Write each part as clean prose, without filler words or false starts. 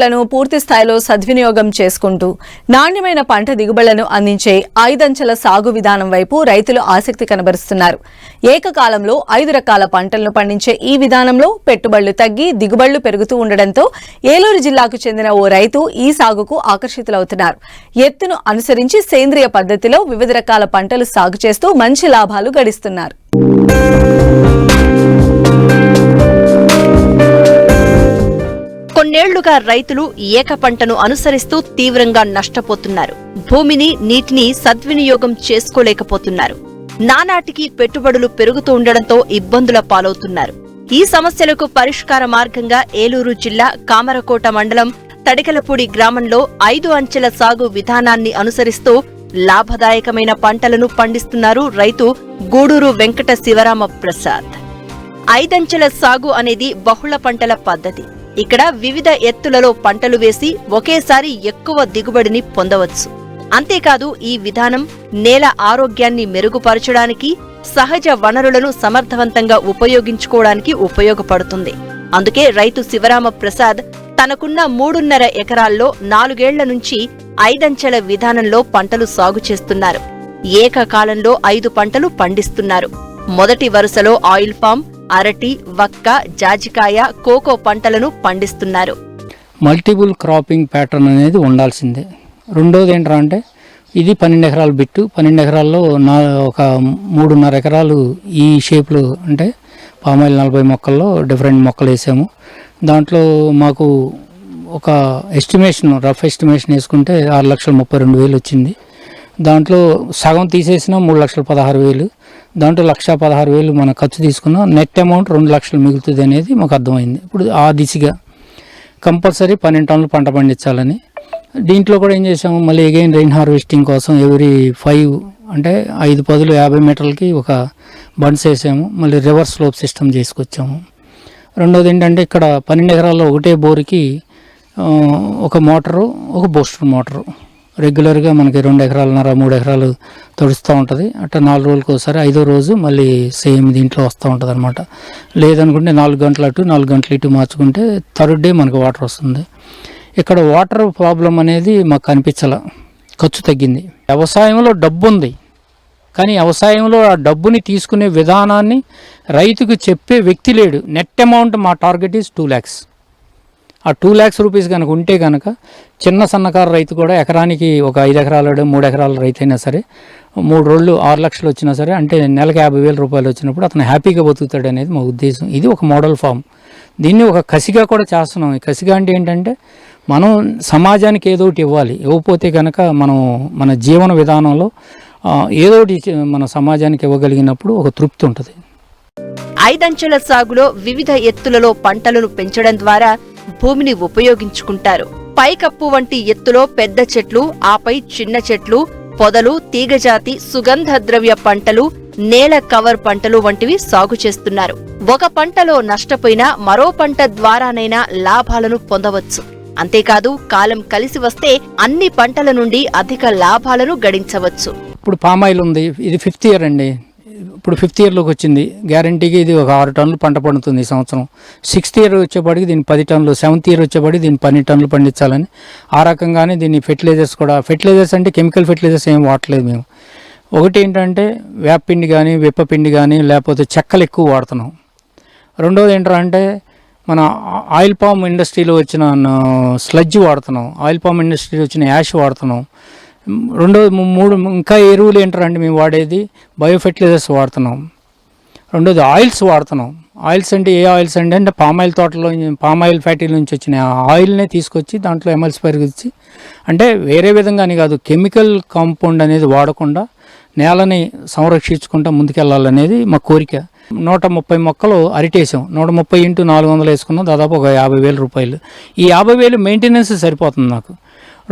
లను పూర్తి స్థాయిలో సద్వినియోగం చేసుకుంటూ నాణ్యమైన పంట దిగుబడులను అందించే 5 అంచెల సాగు విధానం వైపు రైతులు ఆసక్తి కనబరుస్తున్నారు. ఏకకాలంలో 5 రకాల పంటలను పండించే ఈ విధానంలో పెట్టుబడులు తగ్గి దిగుబడులు పెరుగుతూ ఉండడంతో ఏలూరు జిల్లాకు చెందిన ఓ రైతు ఈ సాగుకు ఆకర్షితులవుతున్నారు. ఎత్తును అనుసరించి సేంద్రియ పద్ధతిలో వివిధ రకాల పంటలు సాగు చేస్తూ మంచి లాభాలు గడిస్తున్నారు. కొన్నేళ్లుగా రైతులు ఏక పంటను అనుసరిస్తూ తీవ్రంగా నష్టపోతున్నారు. భూమిని, నీటిని సద్వినియోగం చేసుకోలేకపోతున్నారు. నానాటికి పెట్టుబడులు పెరుగుతూ ఉండడంతో ఇబ్బందుల పాలవుతున్నారు. ఈ సమస్యలకు పరిష్కార మార్గంగా ఏలూరు జిల్లా కామరకోట మండలం తడికలపూడి గ్రామంలో 5 అంచెల సాగు విధానాన్ని అనుసరిస్తూ లాభదాయకమైన పంటలను పండిస్తున్నారు రైతు గూడూరు వెంకట శివరామ ప్రసాద్. 5 అంచెల సాగు అనేది బహుళ పంటల పద్ధతి. ఇక్కడ వివిధ ఎత్తులలో పంటలు వేసి ఒకేసారి ఎక్కువ దిగుబడిని పొందవచ్చు. అంతేకాదు ఈ విధానం నేల ఆరోగ్యాన్ని మెరుగుపరచడానికి, సహజ వనరులను సమర్థవంతంగా ఉపయోగించుకోవడానికి ఉపయోగపడుతుంది. అందుకే రైతు శివరామ ప్రసాద్ తనకున్న 3.5 ఎకరాల్లో 4 ఏళ్ల నుంచి 5 అంచెల విధానంలో పంటలు సాగు చేస్తున్నారు. ఏకకాలంలో 5 పంటలు పండిస్తున్నారు. మొదటి వరుసలో ఆయిల్ పామ్, అరటి, వక్క, జాజికాయ, కోకో పంటలను పండిస్తున్నారు. మల్టిపుల్ క్రాపింగ్ ప్యాటర్న్ అనేది ఉండాల్సిందే. రెండోది ఏంటంటే ఇది 12 ఎకరాల బిట్టు. 12 ఎకరాల్లో ఒక 3.5 ఎకరాలు ఈ షేప్లో అంటే పామాయిల్ 40 మొక్కల్లో డిఫరెంట్ మొక్కలు వేసాము. దాంట్లో మాకు ఒక ఎస్టిమేషన్, రఫ్ ఎస్టిమేషన్ వేసుకుంటే 6,32,000 వచ్చింది. దాంట్లో సగం తీసేసిన 3,16,000. దాంట్లో 1,16,000 మన ఖర్చు తీసుకున్నాం. నెట్ అమౌంట్ 2 లక్షలు మిగులుతుంది అనేది మాకు అర్థమైంది. ఇప్పుడు ఆ దిశగా కంపల్సరీ 12 టన్నులు పంట పండించాలని దీంట్లో కూడా ఏం చేసాము, మళ్ళీ అగైన్ రెయిన్ హార్వెస్టింగ్ కోసం ఎవ్రీ 5 అంటే 5 పదులు 50 మీటర్లకి ఒక బండ్స్ వేసాము. మళ్ళీ రివర్స్ స్లోప్ సిస్టమ్ చేసుకొచ్చాము. రెండోది ఏంటంటే ఇక్కడ 12 ఎకరాల్లో ఒకటే బోరుకి ఒక మోటరు, ఒక బూస్టర్ మోటరు రెగ్యులర్గా మనకి 2 ఎకరాలన్నర 3 ఎకరాలు తడుస్తూ ఉంటుంది. అట్లా 4 రోజులకు ఒకసారి 5వ రోజు మళ్ళీ సేమ్ దీంట్లో వస్తూ ఉంటుంది అనమాట. లేదనుకుంటే 4 గంటలు అటు 4 గంటలు ఇటు మార్చుకుంటే థర్డ్ డే మనకు వాటర్ వస్తుంది. ఇక్కడ వాటర్ ప్రాబ్లం అనేది మాకు కనిపించాల, ఖర్చు తగ్గింది. వ్యవసాయంలో డబ్బు ఉంది, కానీ వ్యవసాయంలో ఆ డబ్బుని తీసుకునే విధానాన్ని రైతుకు చెప్పే వ్యక్తి లేడు. నెట్ అమౌంట్ మా టార్గెట్ ఈజ్ 2 lakhs. ఆ 2 lakhs రూపీస్ కనుక ఉంటే కనుక చిన్న సన్నకారు రైతు కూడా ఎకరానికి ఒక 5 ఎకరాలు 3 ఎకరాల రైతు అయినా సరే 3 రోజులు 6 లక్షలు వచ్చినా సరే అంటే నెలకు 50,000 రూపాయలు వచ్చినప్పుడు అతను హ్యాపీగా బతుకుతాడు అనేది మా ఉద్దేశం. ఇది ఒక మోడల్ ఫామ్. దీన్ని ఒక కసిగా కూడా చేస్తున్నాం. ఈ కసిగా అంటే ఏంటంటే మనం సమాజానికి ఏదో ఒకటి ఇవ్వాలి. ఇవ్వకపోతే కనుక మనం మన జీవన విధానంలో ఏదో ఒకటి మన సమాజానికి ఇవ్వగలిగినప్పుడు ఒక తృప్తి ఉంటుంది. 5 అంచెల సాగులో వివిధ ఎత్తులలో పంటలను పెంచడం ద్వారా భూమిని ఉపయోగించుకుంటారు. పైకప్పు వంటి ఎత్తులో పెద్ద చెట్లు, ఆపై చిన్న చెట్లు, పొదలు, తీగజాతి, సుగంధ ద్రవ్య పంటలు, నేల కవర్ పంటలు వంటివి సాగు చేస్తున్నారు. ఒక పంటలో నష్టపోయినా మరో పంట ద్వారానైనా లాభాలను పొందవచ్చు. అంతేకాదు కాలం కలిసి వస్తే అన్ని పంటల నుండి అధిక లాభాలను గడించవచ్చు. ఇప్పుడు పామాయిల్ ఉంది, ఇది 5th ఇయర్ అండి. ఇప్పుడు 5th ఇయర్లోకి వచ్చింది. గ్యారంటీగా ఇది ఒక 6 టన్నులు పంట పండుతుంది ఈ సంవత్సరం. 6th ఇయర్ వచ్చేపాటికి దీన్ని 10 టన్నులు, 7th ఇయర్ వచ్చేపాటికి దీన్ని 12 టన్నులు పండించాలని ఆ రకంగానే దీన్ని ఫెర్టిలైజర్స్ కూడా, ఫెర్టిలైజర్స్ అంటే కెమికల్ ఫెర్టిలైజర్స్ ఏం వాడలేదు మేము. ఒకటి ఏంటంటే వేపపిండి కానీ విప్పపిండి కానీ లేకపోతే చెక్కలు ఎక్కువ వాడుతున్నాం. రెండోది ఏంటంటే మన ఆయిల్ పామ్ ఇండస్ట్రీలో వచ్చిన స్లడ్జ్ వాడుతున్నాం, ఆయిల్ పామ్ ఇండస్ట్రీలో వచ్చిన యాష్ వాడుతున్నాం. రెండోది 3 ఇంకా ఎరువులు ఏంటంటే మేము వాడేది బయో ఫెర్టిలైజర్స్ వాడుతున్నాం. రెండోది ఆయిల్స్ వాడుతున్నాం. ఆయిల్స్ అంటే ఏ ఆయిల్స్ అంటే పామాయిల్ తోటలో పామాయిల్ ఫ్యాక్టరీ నుంచి వచ్చిన ఆయిల్నే తీసుకొచ్చి దాంట్లో ఎమల్సిఫైర్ ఇచ్చి, అంటే వేరే విధంగానే కాదు, కెమికల్ కాంపౌండ్ అనేది వాడకుండా నేలని సంరక్షించుకుంటూ ముందుకెళ్ళాలనేది మా కోరిక. 130 మొక్కలు అరిటేసాం. 130 × 400 వేసుకున్నాం, దాదాపు ఒక 50,000 రూపాయలు. ఈ 50,000 మెయింటెనెన్స్ సరిపోతుంది నాకు.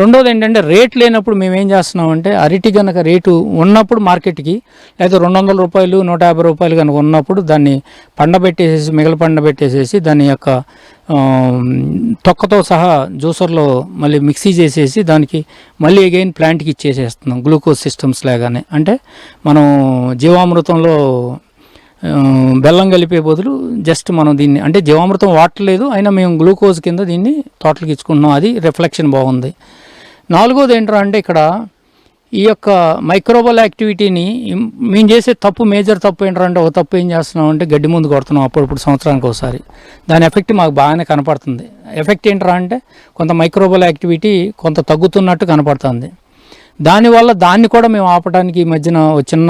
రెండోది ఏంటంటే రేట్ లేనప్పుడు మేము ఏం చేస్తున్నామంటే అరటి కనుక రేటు ఉన్నప్పుడు మార్కెట్కి లేదా 200 రూపాయలు 150 రూపాయలు కనుక ఉన్నప్పుడు దాన్ని పండబెట్టేసేసి పండబెట్టేసేసి దాని యొక్క తొక్కతో సహా జ్యూసర్లో మళ్ళీ మిక్సీ చేసేసి దానికి మళ్ళీ అగైన్ ప్లాంట్కి ఇచ్చేసేస్తున్నాం గ్లూకోజ్ సిస్టమ్స్ లాగానే. అంటే మనం జీవామృతంలో బెల్లం కలిపే బదులు జస్ట్ మనం దీన్ని అంటే జీవామృతం వాడట్లేదు, అయినా మేము గ్లూకోజ్ కింద దీన్ని తోటలకు ఇచ్చుకుంటున్నాం. అది రిఫ్లెక్షన్ బాగుంది. నాలుగోది ఏంట్రా అంటే ఇక్కడ ఈ యొక్క మైక్రోబల్ యాక్టివిటీని మేము చేసే తప్పు, మేజర్ తప్పు ఏంటంటే ఒక తప్పు ఏం చేస్తున్నాం అంటే గడ్డి ముందు కొడుతున్నాం అప్పుడప్పుడు సంవత్సరానికి ఒకసారి. దాని ఎఫెక్ట్ మాకు బాగానే కనపడుతుంది. ఎఫెక్ట్ ఏంట్రా అంటే కొంత మైక్రోబల్ యాక్టివిటీ కొంత తగ్గుతున్నట్టు కనపడుతుంది. దానివల్ల దాన్ని కూడా మేము ఆపడానికి ఈ మధ్యన చిన్న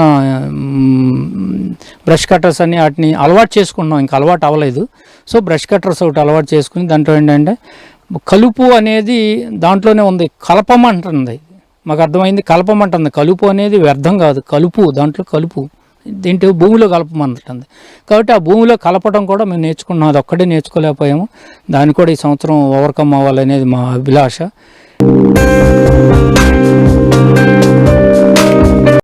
బ్రష్ కట్టర్స్ అని వాటిని అలవాటు చేసుకుంటున్నాం. ఇంకా అలవాటు అవ్వలేదు. సో బ్రష్ కట్టర్స్ ఒకటి అలవాటు చేసుకుని దాంట్లో ఏంటంటే కలుపు అనేది దాంట్లోనే ఉంది, కలపమంటుంది. మాకు అర్థమైంది, కలపమంటుంది. కలుపు అనేది వ్యర్థం కాదు, కలుపు దాంట్లో కలుపు దీంట్లో భూమిలో కలపమంటుంది. కాబట్టి ఆ భూమిలో కలపడం కూడా మేము నేర్చుకున్నాం. అది ఒక్కడే నేర్చుకోలేకపోయాము. దాన్ని కూడా ఈ సంవత్సరం ఓవర్కమ్ అవ్వాలనేది మా అభిలాష.